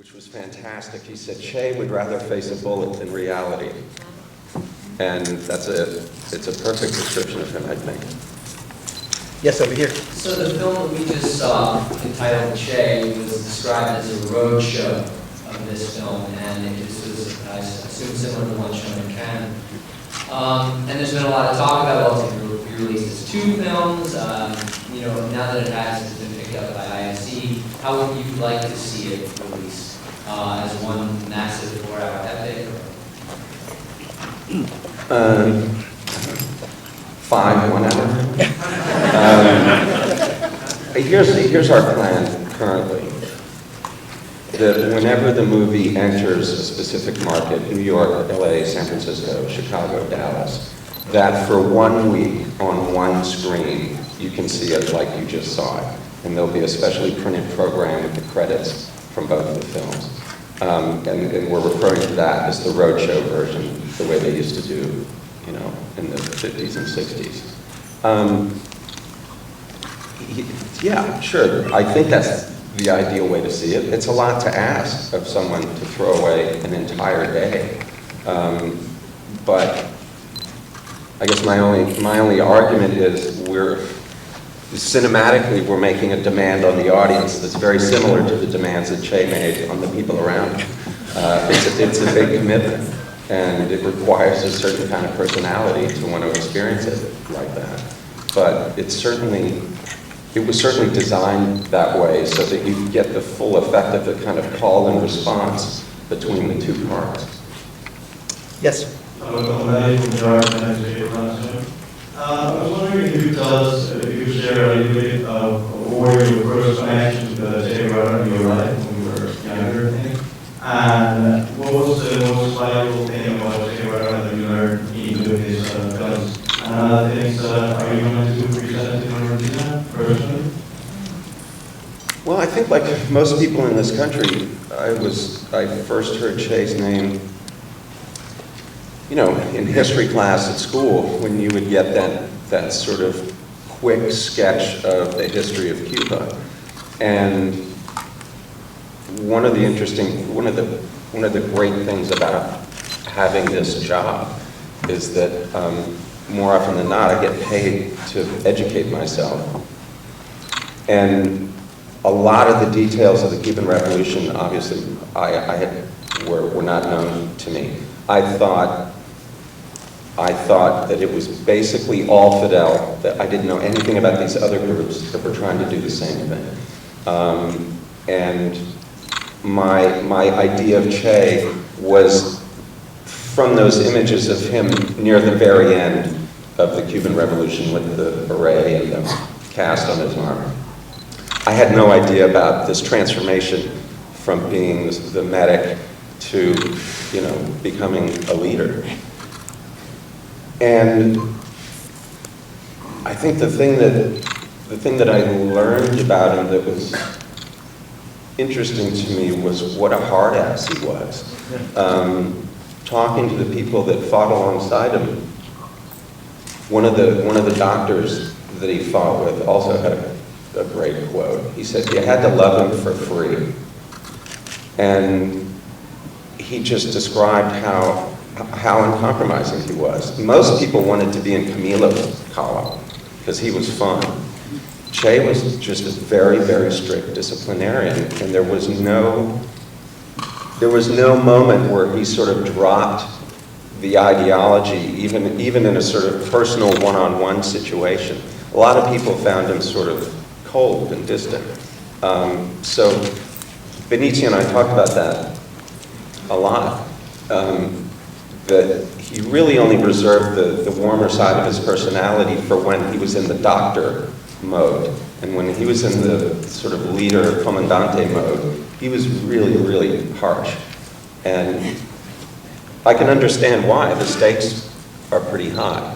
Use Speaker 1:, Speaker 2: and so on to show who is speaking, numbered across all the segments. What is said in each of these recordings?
Speaker 1: which was fantastic. He said, Che would rather face a bullet than reality. And it's a perfect description of him, I think.
Speaker 2: Yes, over here.
Speaker 3: So the film that we just saw, entitled Che, was described as a road show of this film, and it just was, I assume, similar to the one shown in Cannes. And there's been a lot of talk about, well, it's going to be released as 2 films. You know, now that it has been picked up by IFC, how would you like to see it released? As one massive 4-hour epic?
Speaker 1: 5, 1 hour. Here's our plan currently. That whenever the movie enters a specific market, New York, LA, San Francisco, Chicago, Dallas, that for 1 week on 1 screen, you can see it like you just saw it. And there'll be a specially printed program with the credits from both of the films. And we're referring to that as the roadshow version, the way they used to do, you know, in the 50s and 60s. Yeah, sure. I think that's the ideal way to see it. It's a lot to ask of someone to throw away an entire day. But I guess my only argument is cinematically, we're making a demand on the audience that's very similar to the demands that Che made on the people around him. It's a big commitment, and it requires a certain kind of personality to want to experience it like that. But it was certainly designed that way so that you get the full effect of the kind of call and response between the 2 parts.
Speaker 2: Yes.
Speaker 4: I was wondering if you could tell us, if you could share a little bit of what were your first connections to Che Guevara in your life when you were younger, I think? And what was the most valuable thing about Che Guevara that you learned in doing his films? And other things, are you going to present in Argentina personally?
Speaker 1: Well, I think like most people in this country, I first heard Che's name, you know, in history class at school, when you would get that sort of quick sketch of the history of Cuba. And one of the great things about having this job is that more often than not, I get paid to educate myself. And a lot of the details of the Cuban Revolution, obviously, were not known to me. I thought that it was basically all Fidel, that I didn't know anything about these other groups that were trying to do the same thing. And my idea of Che was from those images of him near the very end of the Cuban Revolution with the beret and the cast on his arm. I had no idea about this transformation from being the medic to, you know, becoming a leader. And I think the thing that I learned about him that was interesting to me was what a hard ass he was. Talking to the people that fought alongside him, one of the doctors that he fought with also had a great quote. He said, "You had to love him for free." And he just described how uncompromising he was. Most people wanted to be in Camilo's column because he was fun. Che was just a very, very strict disciplinarian, and there was no moment where he sort of dropped the ideology, even in a sort of personal one-on-one situation. A lot of people found him sort of cold and distant. So Benicio and I talked about that a lot. That he really only reserved the warmer side of his personality for when he was in the doctor mode. And when he was in the sort of leader, comandante mode, he was really, really harsh. And I can understand why. The stakes are pretty high.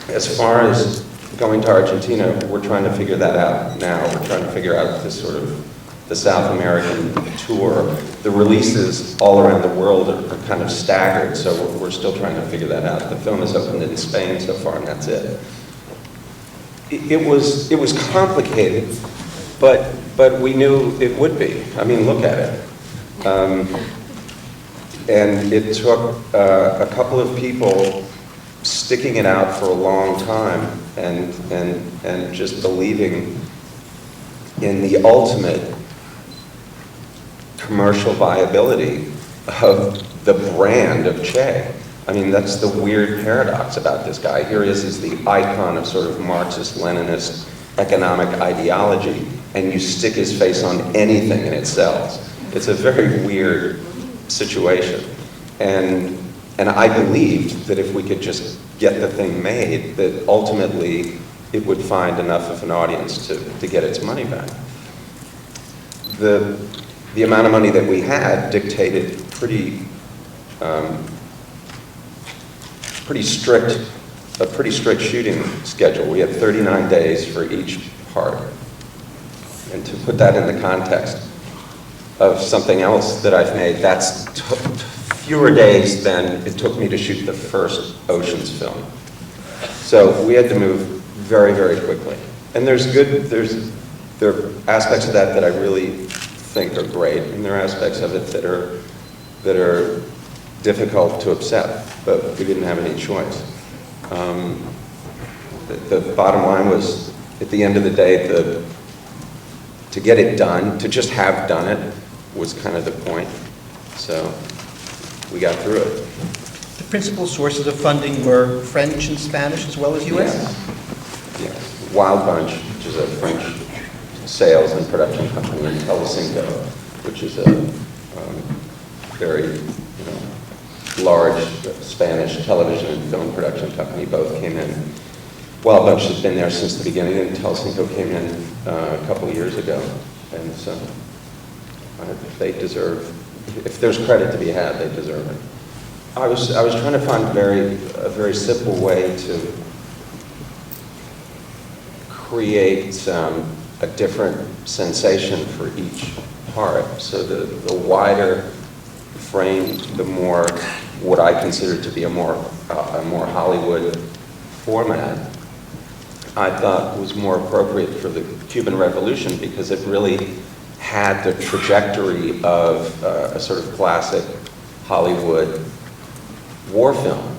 Speaker 1: As far as going to Argentina, we're trying to figure that out now. We're trying to figure out this sort of the South American tour. The releases all around the world are kind of staggered, so we're still trying to figure that out. The film is opened in Spain so far, and that's it. It was complicated But we knew it would be. I mean, look at it. And it took a couple of people sticking it out for a long time and just believing in the ultimate commercial viability of the brand of Che. I mean, that's the weird paradox about this guy. Here he is, he's the icon of sort of Marxist-Leninist economic ideology, and you stick his face on anything and it sells. It's a very weird situation. And I believed that if we could just get the thing made, that ultimately it would find enough of an audience to get its money back. The amount of money that we had dictated a pretty strict shooting schedule. We had 39 days for each part. And to put that in the context of something else that I've made, that's fewer days than it took me to shoot the first Ocean's film. So we had to move very, very quickly. And there are aspects of that I really think are great, and there are aspects of it that are difficult to accept, but we didn't have any choice. The bottom line was, at the end of the day, to get it done, to just have done it, was kind of the point. So we got through it.
Speaker 2: The principal sources of funding were French and Spanish as well as US?
Speaker 1: Yes. Wild Bunch, which is a French sales and production company, and Telecinco, which is a very large Spanish television and film production company, both came in. Wild Bunch has been there since the beginning, and Telecinco came in a couple of years ago, and so they deserve, if there's credit to be had, they deserve it. I was trying to find a very simple way to create a different sensation for each part. So the wider frame, the more what I consider to be a more Hollywood format, I thought was more appropriate for the Cuban Revolution, because it really had the trajectory of a sort of classic Hollywood war film.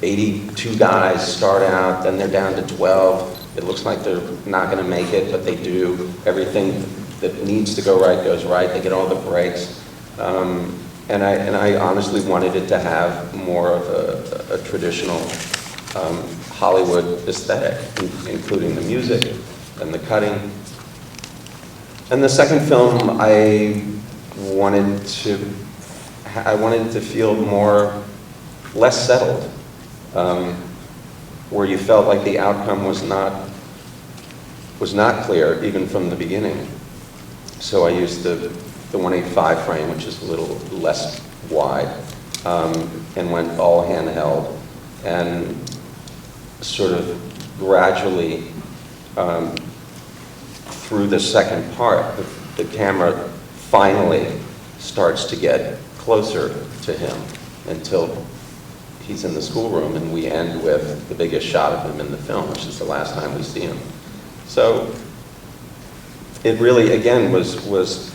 Speaker 1: 82 guys start out, then they're down to 12. It looks like they're not going to make it, but they do. Everything that needs to go right goes right. They get all the breaks. And I honestly wanted it to have more of a traditional Hollywood aesthetic, including the music and the cutting. And the second film, I wanted to feel less settled, where you felt like the outcome was not clear even from the beginning. So I used the 1.85 frame, which is a little less wide, and went all handheld, and sort of gradually through the second part, the camera finally starts to get closer to him until he's in the schoolroom, and we end with the biggest shot of him in the film, which is the last time we see him. So it really, again, was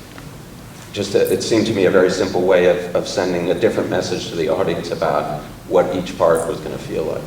Speaker 1: just, it seemed to me a very simple way of sending a different message to the audience about what each part was going to feel like.